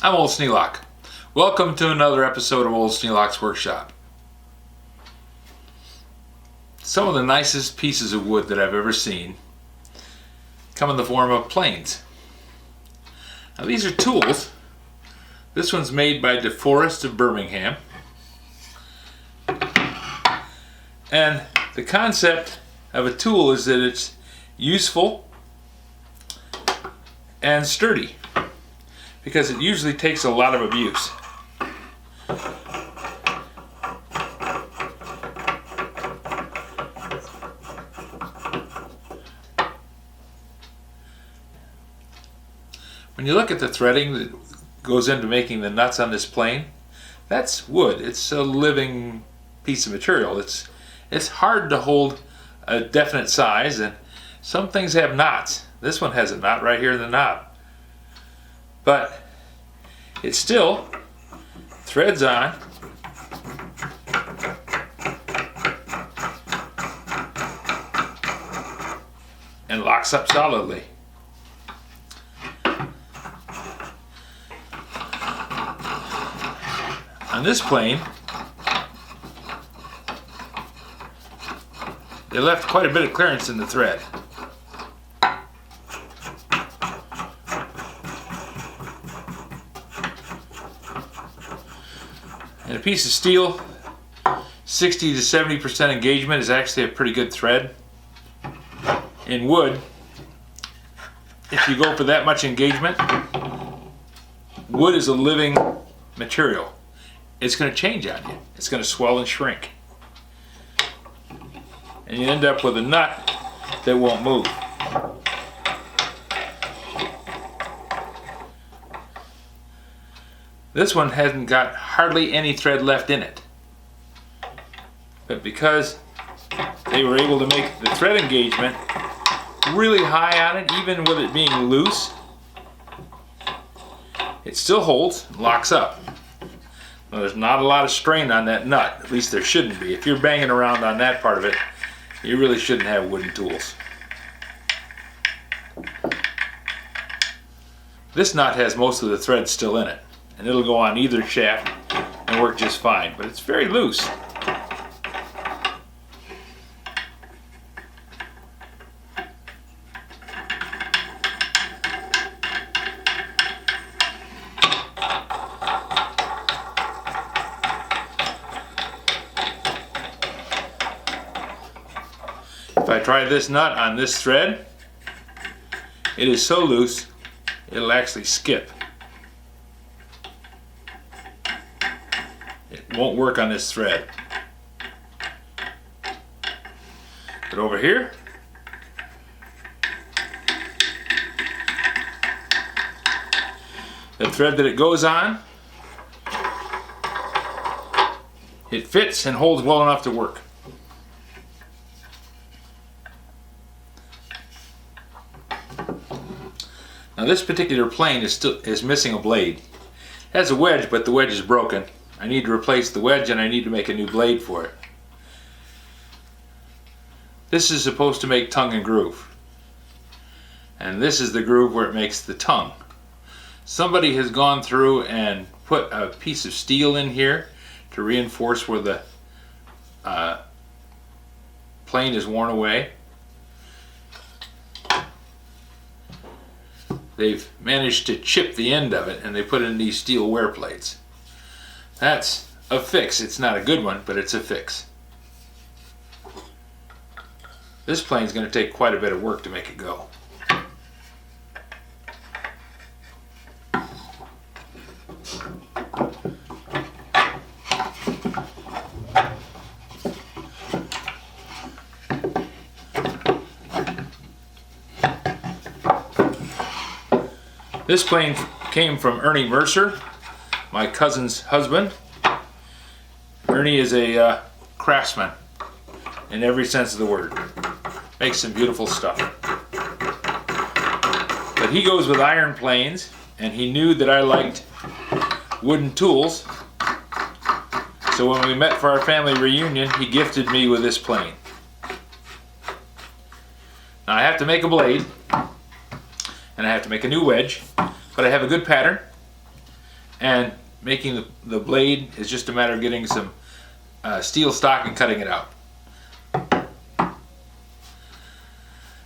I'm Old Sneelock. Welcome to another episode of Old Sneelock's Workshop. Some of the nicest pieces of wood that I've ever seen come in the form of planes. Now these are tools. This one's made by DeForest of Birmingham. And the concept of a tool is that it's useful and sturdy, because it usually takes a lot of abuse. When you look at the threading that goes into making the nuts on this plane, that's wood. It's a living piece of material. It's hard to hold a definite size, and some things have knots. This one has a knot right here in the knob. But it still threads on and locks up solidly. On this plane, they left quite a bit of clearance in the thread. And a piece of steel, 60 to 70% engagement is actually a pretty good thread. In wood, if you go for that much engagement, wood is a living material. It's going to change on you. It's going to swell and shrink. And you end up with a nut that won't move. This one hasn't got hardly any thread left in it. But because they were able to make the thread engagement really high on it, even with it being loose, it still holds and locks up. Now, there's not a lot of strain on that nut, at least there shouldn't be. If you're banging around on that part of it, you really shouldn't have wooden tools. This nut has most of the thread still in it, and it'll go on either shaft and work just fine, but it's very loose. If I try this nut on this thread, it is so loose it'll actually skip. It won't work on this thread. But over here, the thread that it goes on, it fits and holds well enough to work. Now this particular plane is missing a blade. It has a wedge, but the wedge is broken. I need to replace the wedge, and I need to make a new blade for it. This is supposed to make tongue and groove. And this is the groove where it makes the tongue. Somebody has gone through and put a piece of steel in here to reinforce where the plane is worn away. They've managed to chip the end of it, and they put in these steel wear plates. That's a fix. It's not a good one, but it's a fix. This plane's going to take quite a bit of work to make it go. This plane came from Ernie Mercer, my cousin's husband. Ernie is a craftsman in every sense of the word. Makes some beautiful stuff. But he goes with iron planes, and he knew that I liked wooden tools. So when we met for our family reunion, he gifted me with this plane. Now I have to make a blade, and I have to make a new wedge, but I have a good pattern. and making the blade is just a matter of getting some steel stock and cutting it out.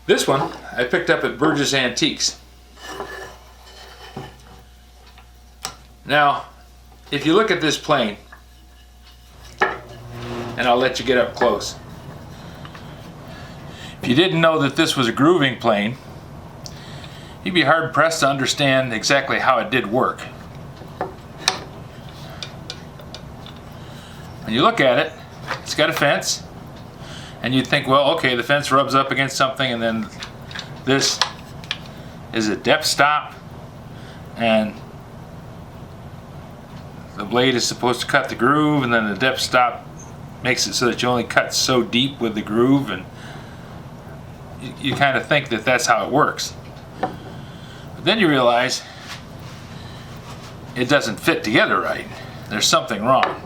This one I picked up at Burgess Antiques. Now, if you look at this plane, and I'll let you get up close. If you didn't know that this was a grooving plane, you'd be hard pressed to understand exactly how it did work. When you look at it, it's got a fence, and you'd think, well, okay, the fence rubs up against something, and then this is a depth stop, and the blade is supposed to cut the groove, and then the depth stop makes it so that you only cut so deep with the groove, and you kind of think that that's how it works. But then you realize it doesn't fit together right. There's something wrong.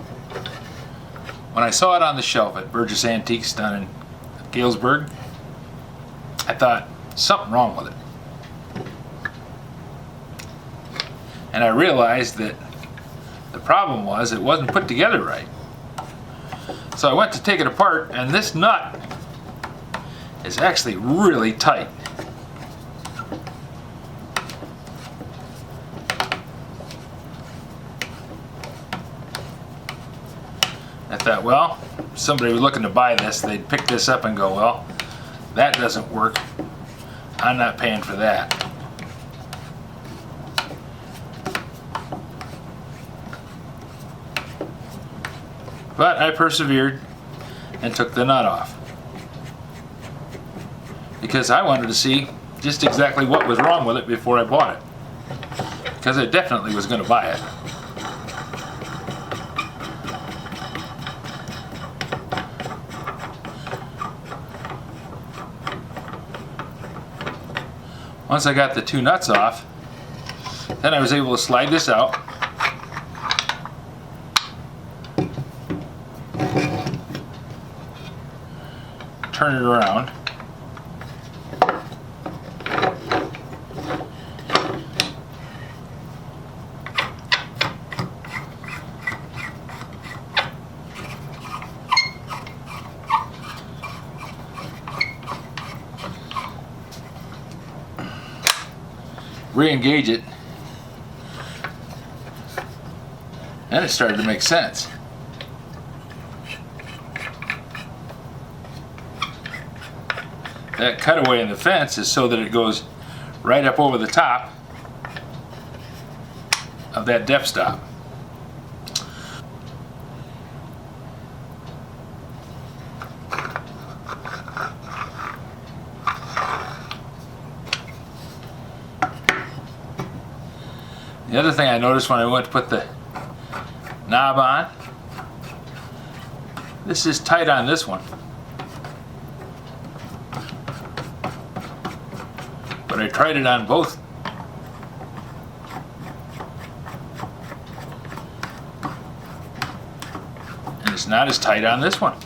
When I saw it on the shelf at Burgess Antiques down in Galesburg, I thought, something wrong with it. And I realized that the problem was it wasn't put together right. So I went to take it apart, and this nut is actually really tight. I thought, well, if somebody was looking to buy this, they'd pick this up and go, well, that doesn't work. I'm not paying for that. But I persevered and took the nut off, because I wanted to see just exactly what was wrong with it before I bought it, because I definitely was going to buy it. Once I got the two nuts off, then I was able to slide this out, turn it around, re-engage it, and it started to make sense. That cutaway in the fence is so that it goes right up over the top of that depth stop. The other thing I noticed when I went to put the knob on, this is tight on this one, but I tried it on both, and it's not as tight on this one.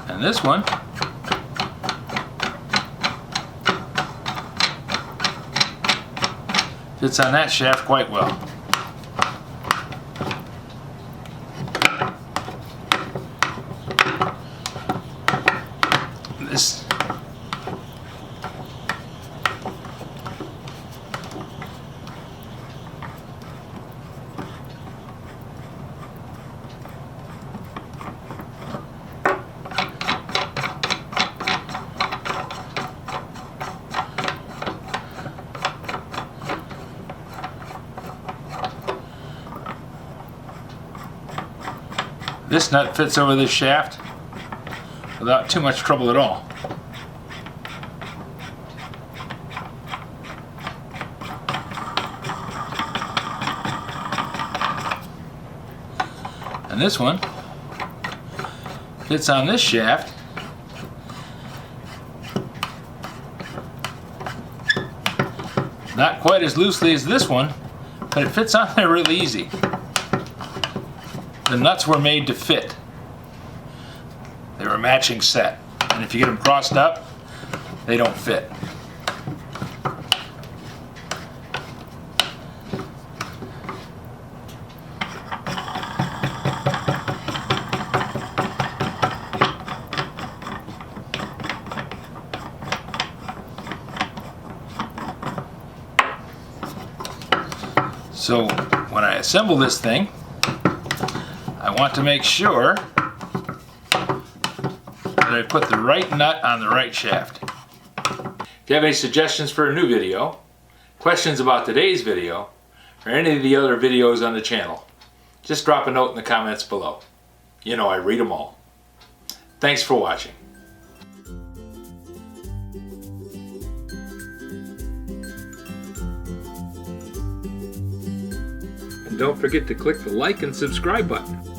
And this one fits on that shaft quite well. This nut fits over this shaft without too much trouble at all. And this one fits on this shaft not quite as loosely as this one, but it fits on there really easy. The nuts were made to fit. They were a matching set, and if you get them crossed up, they don't fit. So when I assemble this thing, I want to make sure that I put the right nut on the right shaft. If you have any suggestions for a new video, questions about today's video, or any of the other videos on the channel, just drop a note in the comments below. You know I read them all. Thanks for watching. And don't forget to click the like and subscribe button.